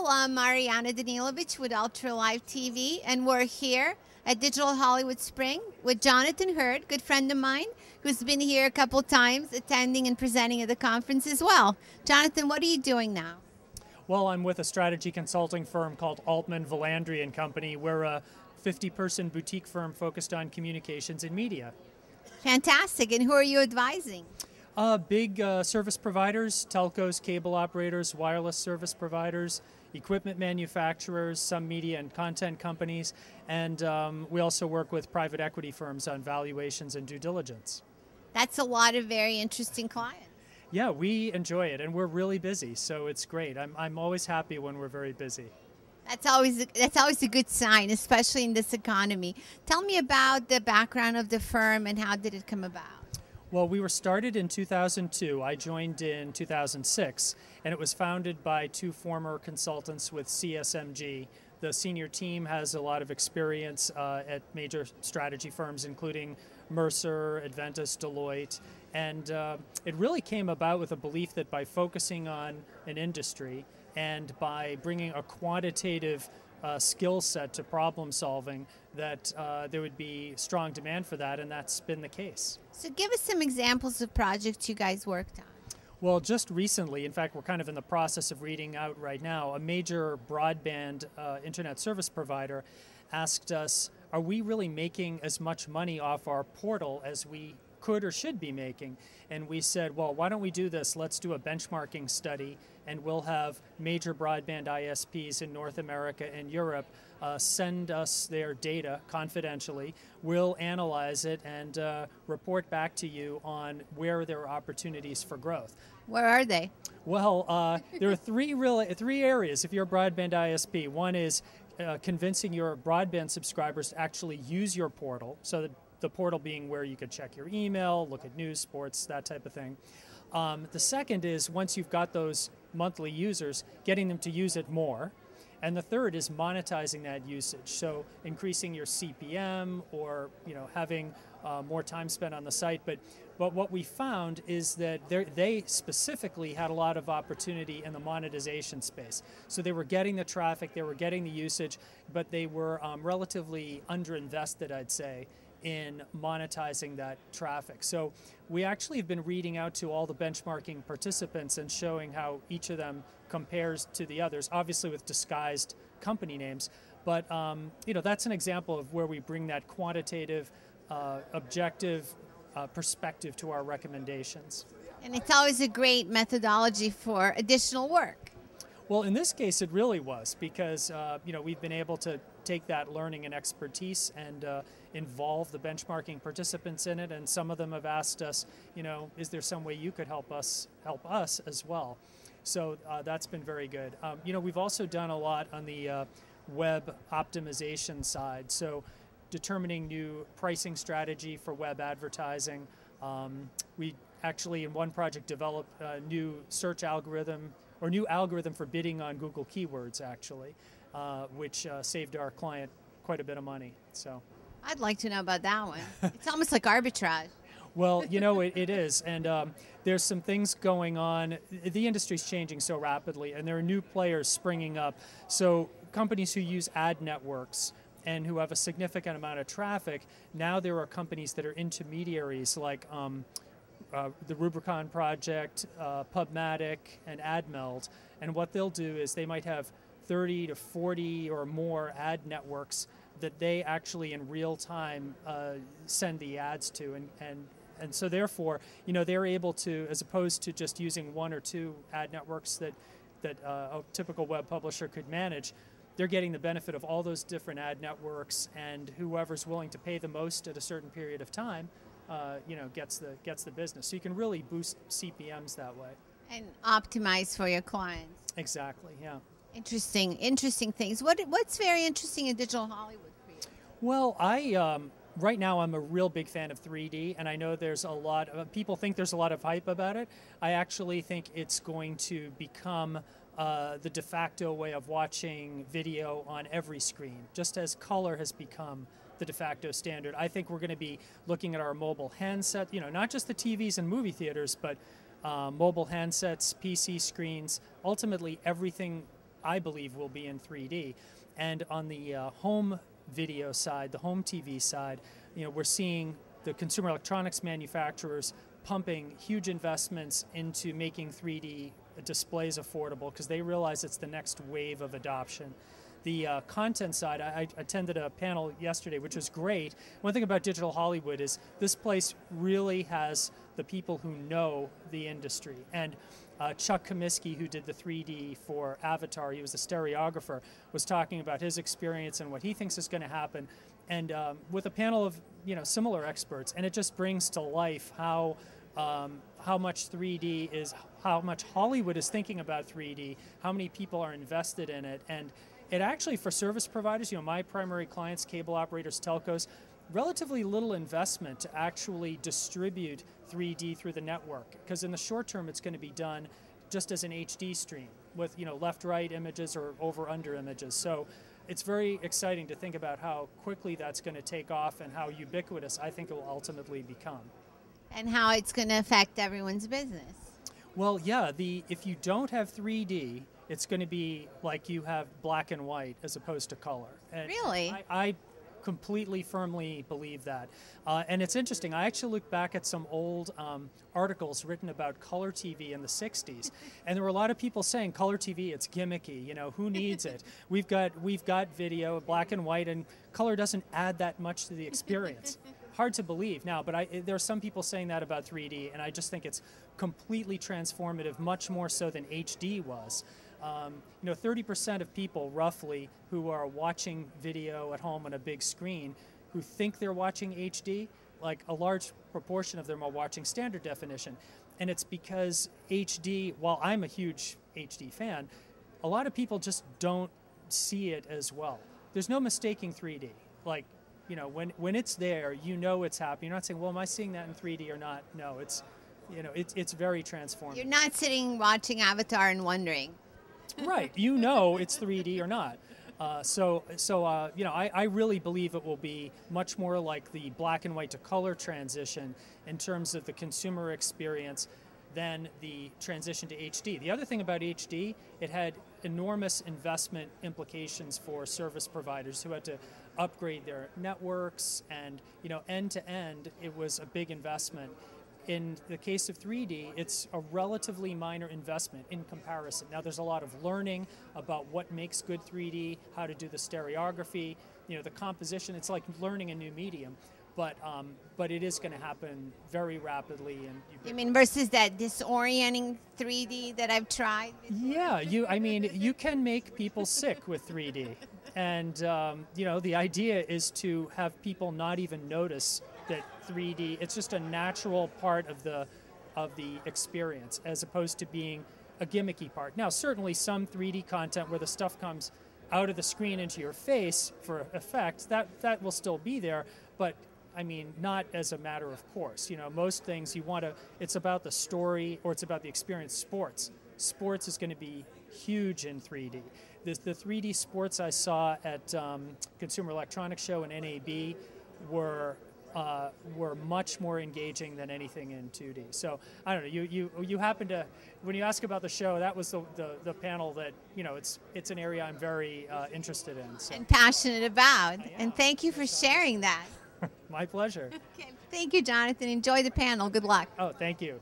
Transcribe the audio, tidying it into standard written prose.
Hello, I'm Mariana Danilovich with Ultra Live TV, and we're here at Digital Hollywood Spring with Jonathan Hurd, good friend of mine, who's been here a couple times attending and presenting at the conference as well. Jonathan, what are you doing now? Well, I'm with a strategy consulting firm called Altman Valandry and Company. We're a 50-person boutique firm focused on communications and media. Fantastic. And who are you advising? Big service providers, telcos, cable operators, wireless service providers, equipment manufacturers, some media and content companies, and we also work with private equity firms on valuations and due diligence. That's a lot of very interesting clients. Yeah, we enjoy it, and we're really busy, so it's great. I'm always happy when we're very busy. That's always a good sign, especially in this economy. Tell me about the background of the firm and how did it come about? Well, we were started in 2002. I joined in 2006, and it was founded by two former consultants with CSMG. The senior team has a lot of experience at major strategy firms, including Mercer, Adventus, Deloitte, and it really came about with a belief that by focusing on an industry and by bringing a quantitative skill set to problem solving, that there would be strong demand for that, and that's been the case. So give us some examples of projects you guys worked on. Well, just recently, in fact, we're kind of in the process of reading out right now, a major broadband internet service provider asked us, are we really making as much money off our portal as we could or should be making? And we said, well, why don't we do this? Let's do a benchmarking study, and we'll have major broadband ISPs in North America and Europe send us their data confidentially. We'll analyze it and report back to you on where there are opportunities for growth. Where are they? Well, there are three areas if you're a broadband ISP. One is convincing your broadband subscribers to actually use your portal, so that the portal being where you could check your email, look at news, sports, that type of thing. The second is, once you've got those monthly users, getting them to use it more. And the third is monetizing that usage, so increasing your CPM or having more time spent on the site. But what we found is that they specifically had a lot of opportunity in the monetization space. So they were getting the traffic, they were getting the usage, but they were relatively underinvested, I'd say, in monetizing that traffic. So we actually have been reading out to all the benchmarking participants and showing how each of them compares to the others, obviously with disguised company names. But that's an example of where we bring that quantitative, objective perspective to our recommendations. And it's always a great methodology for additional work. Well, in this case, it really was, because we've been able to take that learning and expertise and involve the benchmarking participants in it, and some of them have asked us, is there some way you could help us as well? So that's been very good. We've also done a lot on the web optimization side, so determining new pricing strategy for web advertising. We actually, in one project, developed a new search algorithm, or new algorithm for bidding on Google keywords, actually, which saved our client quite a bit of money. So I'd like to know about that one. It's almost like arbitrage. Well, it is, and there's some things going on. The industry's changing so rapidly, and there are new players springing up. So companies who use ad networks and who have a significant amount of traffic, now there are companies that are intermediaries like the Rubicon Project, Pubmatic, and AdMeld. And what they'll do is they might have 30 to 40 or more ad networks that they actually in real time send the ads to, and so therefore they're able to, as opposed to just using one or two ad networks that a typical web publisher could manage, they're getting the benefit of all those different ad networks, and whoever's willing to pay the most at a certain period of time gets the business. So you can really boost CPMs that way. And optimize for your clients. Exactly, yeah. Interesting things. What's very interesting in Digital Hollywood for you? Well, right now I'm a real big fan of 3D, and I know there's a lot of people think there's a lot of hype about it. I actually think it's going to become the de facto way of watching video on every screen, just as color has become the de facto standard. I think we're going to be looking at our mobile handset, not just the TVs and movie theaters, but mobile handsets, PC screens, ultimately everything I believe, will be in 3D. And on the home video side, the home TV side, we're seeing the consumer electronics manufacturers pumping huge investments into making 3D displays affordable because they realize it's the next wave of adoption. The content side, I attended a panel yesterday, which was great. One thing about Digital Hollywood is this place really has the people who know the industry. And Chuck Comiskey, who did the 3D for Avatar, he was the stereographer, was talking about his experience and what he thinks is going to happen. And with a panel of similar experts, and it just brings to life how much 3D is, how much Hollywood is thinking about 3D, how many people are invested in it, and it actually, for service providers, my primary clients, cable operators, telcos, relatively little investment to actually distribute 3D through the network, because in the short term it's going to be done just as an HD stream with left-right images or over-under images. So it's very exciting to think about how quickly that's going to take off and how ubiquitous I think it will ultimately become. And how it's going to affect everyone's business. Well, yeah, if you don't have 3D, it's going to be like you have black and white as opposed to color. And really? I completely firmly believe that. And it's interesting. I actually looked back at some old articles written about color TV in the 60s. And there were a lot of people saying color TV, it's gimmicky. Who needs it? We've got video, black and white, and color doesn't add that much to the experience. Hard to believe now, but there are some people saying that about 3D, and I just think it's completely transformative, much more so than HD was. 30% of people, roughly, who are watching video at home on a big screen, who think they're watching HD, like a large proportion of them are watching standard definition. And it's because HD, while I'm a huge HD fan, a lot of people just don't see it as well. There's no mistaking 3D. Like, when it's there, it's happening. You're not saying, well, am I seeing that in 3D or not? No, it's very transformative. You're not sitting watching Avatar and wondering. Right, it's 3D or not. I really believe it will be much more like the black and white to color transition in terms of the consumer experience than the transition to HD. The other thing about HD, it had enormous investment implications for service providers who had to upgrade their networks, and end to end, it was a big investment. In the case of 3D, it's a relatively minor investment in comparison. Now, there's a lot of learning about what makes good 3D, how to do the stereography, the composition. It's like learning a new medium, but it is going to happen very rapidly. And you mean versus that disorienting 3D that I've tried? Yeah, you can make people sick with 3D, and the idea is to have people not even notice that 3D, it's just a natural part of the experience as opposed to being a gimmicky part. Now, certainly some 3D content where the stuff comes out of the screen into your face for effect, that will still be there, but not as a matter of course. Most things it's about the story or it's about the experience. Sports is going to be huge in 3D. The 3D sports I saw at Consumer Electronics Show and NAB were much more engaging than anything in 2D. So I don't know. You happen to, when you ask about the show, that was the panel that it's an area I'm very interested in. So. And passionate about. And thank you for sharing that. My pleasure. Okay. Thank you, Jonathan. Enjoy the panel. Good luck. Oh, thank you.